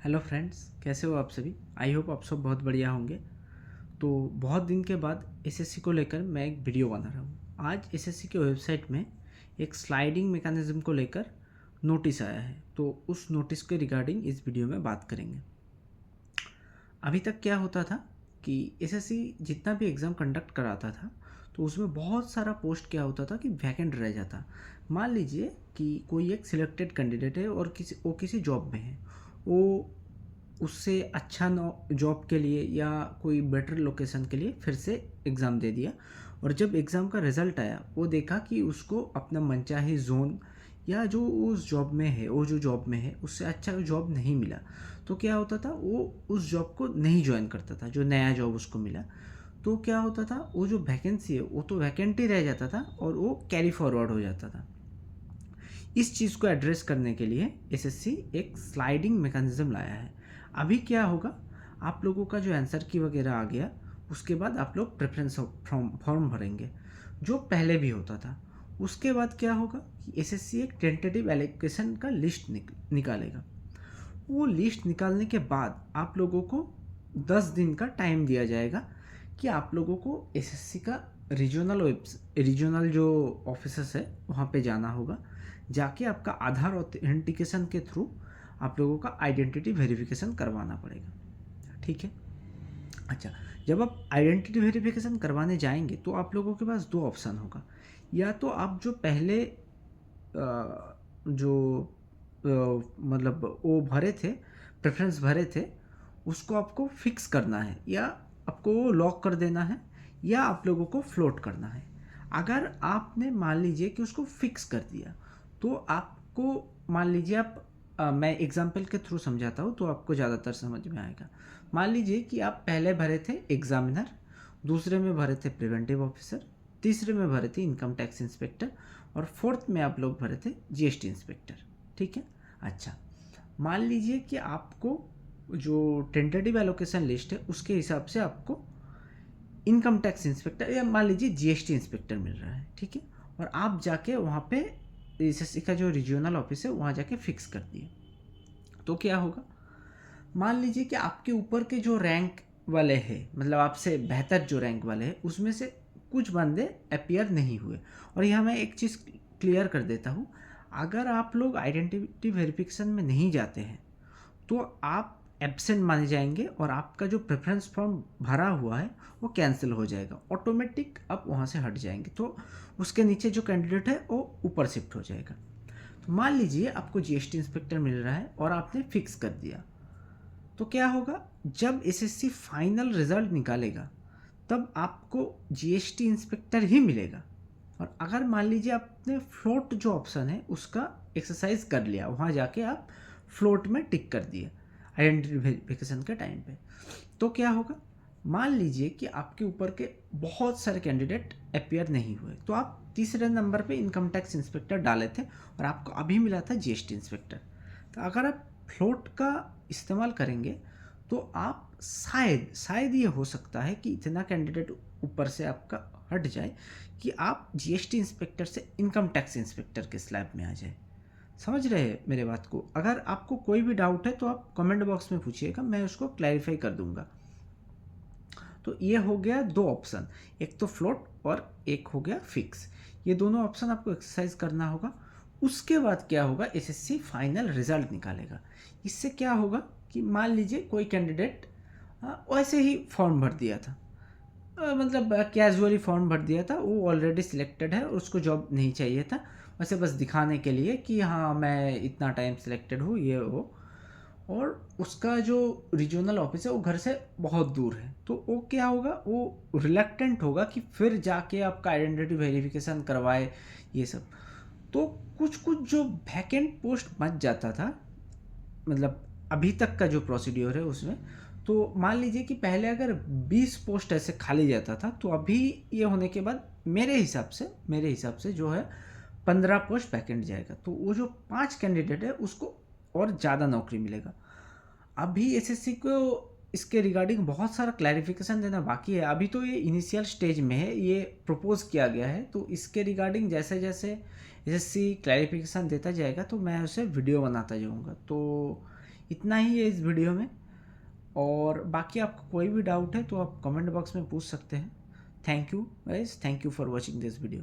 Hello friends, कैसे हो आप सभी। आई होप आप सब बहुत बढ़िया होंगे। तो बहुत दिन के बाद एसएससी को लेकर मैं एक वीडियो बना रहा हूँ। आज एसएससी के वेबसाइट में एक स्लाइडिंग मैकेनिज्म को लेकर नोटिस आया है, तो उस नोटिस के रिगार्डिंग इस वीडियो में बात करेंगे। अभी तक क्या होता था कि एसएससी जितना भी एग्ज़ाम कंडक्ट कराता था तो उसमें बहुत सारा पोस्ट क्या होता था कि वैकेंट रह जाता। मान लीजिए कि कोई एक सिलेक्टेड कैंडिडेट है और किसी जॉब में है, वो उससे अच्छा जॉब के लिए या कोई बेटर लोकेशन के लिए फिर से एग्ज़ाम दे दिया, और जब एग्ज़ाम का रिज़ल्ट आया वो देखा कि उसको अपना मनचाही जोन या जो उस जॉब में है, वो जो जॉब में है उससे अच्छा जॉब नहीं मिला। तो क्या होता था, वो उस जॉब को नहीं ज्वाइन करता था जो नया जॉब उसको मिला। तो क्या होता था, वो जो वैकेंसी है वो तो वैकेंट ही रह जाता था और वो कैरी फॉरवर्ड हो जाता था। इस चीज़ को एड्रेस करने के लिए एसएससी एक स्लाइडिंग मैकेनिज्म लाया है। अभी क्या होगा, आप लोगों का जो आंसर की वगैरह आ गया, उसके बाद आप लोग प्रेफरेंस फॉर्म भरेंगे जो पहले भी होता था। उसके बाद क्या होगा कि एसएससी एक टेंटेटिव एलोकेशन का लिस्ट निकालेगा। वो लिस्ट निकालने के बाद आप लोगों को 10 दिन का टाइम दिया जाएगा कि आप लोगों को एसएससी का रीजनल जो ऑफिसर्स है वहाँ पे जाना होगा। जाके आपका आधार ऑथेंटिकेशन के थ्रू आप लोगों का आइडेंटिटी वेरिफिकेशन करवाना पड़ेगा। ठीक है। अच्छा, जब आप आइडेंटिटी वेरिफिकेशन करवाने जाएंगे तो आप लोगों के पास दो ऑप्शन होगा। या तो आप जो पहले जो मतलब वो भरे थे, प्रेफरेंस भरे थे, उसको आपको फिक्स करना है, या आपको वो लॉक कर देना है, या आप लोगों को फ्लोट करना है। अगर आपने मान लीजिए कि उसको फिक्स कर दिया तो आपको, मान लीजिए आप मैं एग्जाम्पल के थ्रू समझाता हूँ तो आपको ज़्यादातर समझ में आएगा। मान लीजिए कि आप पहले भरे थे एग्जामिनर, दूसरे में भरे थे प्रिवेंटिव ऑफिसर, तीसरे में भरे थे इनकम टैक्स इंस्पेक्टर, और फोर्थ में आप लोग भरे थे जीएसटी इंस्पेक्टर। ठीक है। अच्छा, मान लीजिए कि आपको जो टेंटेटिव एलोकेशन लिस्ट है उसके हिसाब से आपको इनकम टैक्स इंस्पेक्टर या मान लीजिए जीएसटी इंस्पेक्टर मिल रहा है। ठीक है। और आप जाके वहाँ पे एसएससी का जो रीजनल ऑफिस है वहाँ जाके फिक्स कर दिए। तो क्या होगा, मान लीजिए कि आपके ऊपर के जो रैंक वाले हैं, मतलब आपसे बेहतर जो रैंक वाले हैं, उसमें से कुछ बंदे अपीयर नहीं हुए। और यहाँ मैं एक चीज़ क्लियर कर देता हूँ, अगर आप लोग आइडेंटिटी वेरिफिकेशन में नहीं जाते हैं तो आप एब्सेंट माने जाएंगे और आपका जो प्रेफरेंस फॉर्म भरा हुआ है वो कैंसिल हो जाएगा, ऑटोमेटिक आप वहाँ से हट जाएंगे। तो उसके नीचे जो कैंडिडेट है वो ऊपर शिफ्ट हो जाएगा। तो मान लीजिए आपको जीएसटी इंस्पेक्टर मिल रहा है और आपने फिक्स कर दिया, तो क्या होगा, जब एसएससी फाइनल रिजल्ट निकालेगा तब आपको जीएसटी इंस्पेक्टर ही मिलेगा। और अगर मान लीजिए आपने फ्लोट जो ऑप्शन है उसका एक्सरसाइज कर लिया, वहाँ जाके आप फ्लोट में टिक कर दिए आइडेंटिटी वेरिफिकेशन के टाइम पे, तो क्या होगा, मान लीजिए कि आपके ऊपर के बहुत सारे कैंडिडेट अपीयर नहीं हुए, तो आप तीसरे नंबर पे इनकम टैक्स इंस्पेक्टर डाले थे और आपको अभी मिला था जीएसटी इंस्पेक्टर। तो अगर आप फ्लोट का इस्तेमाल करेंगे तो आप शायद शायद ये हो सकता है कि इतना कैंडिडेट ऊपर से आपका हट जाए कि आप जीएसटी इंस्पेक्टर से इनकम टैक्स इंस्पेक्टर के स्लैब में आ जाए। समझ रहे हैं मेरे बात को। अगर आपको कोई भी डाउट है तो आप कमेंट बॉक्स में पूछिएगा, मैं उसको क्लैरिफाई कर दूंगा। तो ये हो गया दो ऑप्शन, एक तो फ्लोट और एक हो गया फिक्स। ये दोनों ऑप्शन आपको एक्सरसाइज करना होगा। उसके बाद क्या होगा, एसएससी फाइनल रिजल्ट निकालेगा। इससे क्या होगा कि मान लीजिए कोई कैंडिडेट वैसे ही फॉर्म भर दिया था, मतलब कैजुअली फॉर्म भर दिया था, वो ऑलरेडी सिलेक्टेड है और उसको जॉब नहीं चाहिए था, वैसे बस दिखाने के लिए कि हाँ मैं इतना टाइम सिलेक्टेड हूँ ये वो। और उसका जो रीजनल ऑफिस है वो घर से बहुत दूर है, तो वो क्या होगा, वो रिलक्टेंट होगा कि फिर जाके आपका आइडेंटिटी वेरिफिकेशन करवाए ये सब। तो कुछ कुछ जो वैकेंट पोस्ट बच जाता था, मतलब अभी तक का जो प्रोसीड्योर है उसमें, तो मान लीजिए कि पहले अगर 20 पोस्ट ऐसे खाली जाता था, तो अभी ये होने के बाद मेरे हिसाब से जो है 15 पोस्ट वैकेंट जाएगा। तो वो जो 5 कैंडिडेट है उसको और ज़्यादा नौकरी मिलेगा। अभी एसएससी को इसके रिगार्डिंग बहुत सारा क्लैरिफिकेशन देना बाकी है। अभी तो ये इनिशियल स्टेज में है, ये प्रपोज किया गया है, तो इसके रिगार्डिंग जैसे जैसे एसएससी क्लैरिफिकेशन देता जाएगा तो मैं उसे वीडियो बनाता जाऊँगा। तो इतना ही है इस वीडियो में। और बाकी आपको कोई भी डाउट है तो आप कमेंट बॉक्स में पूछ सकते हैं। Thank you guys, thank you for watching this video.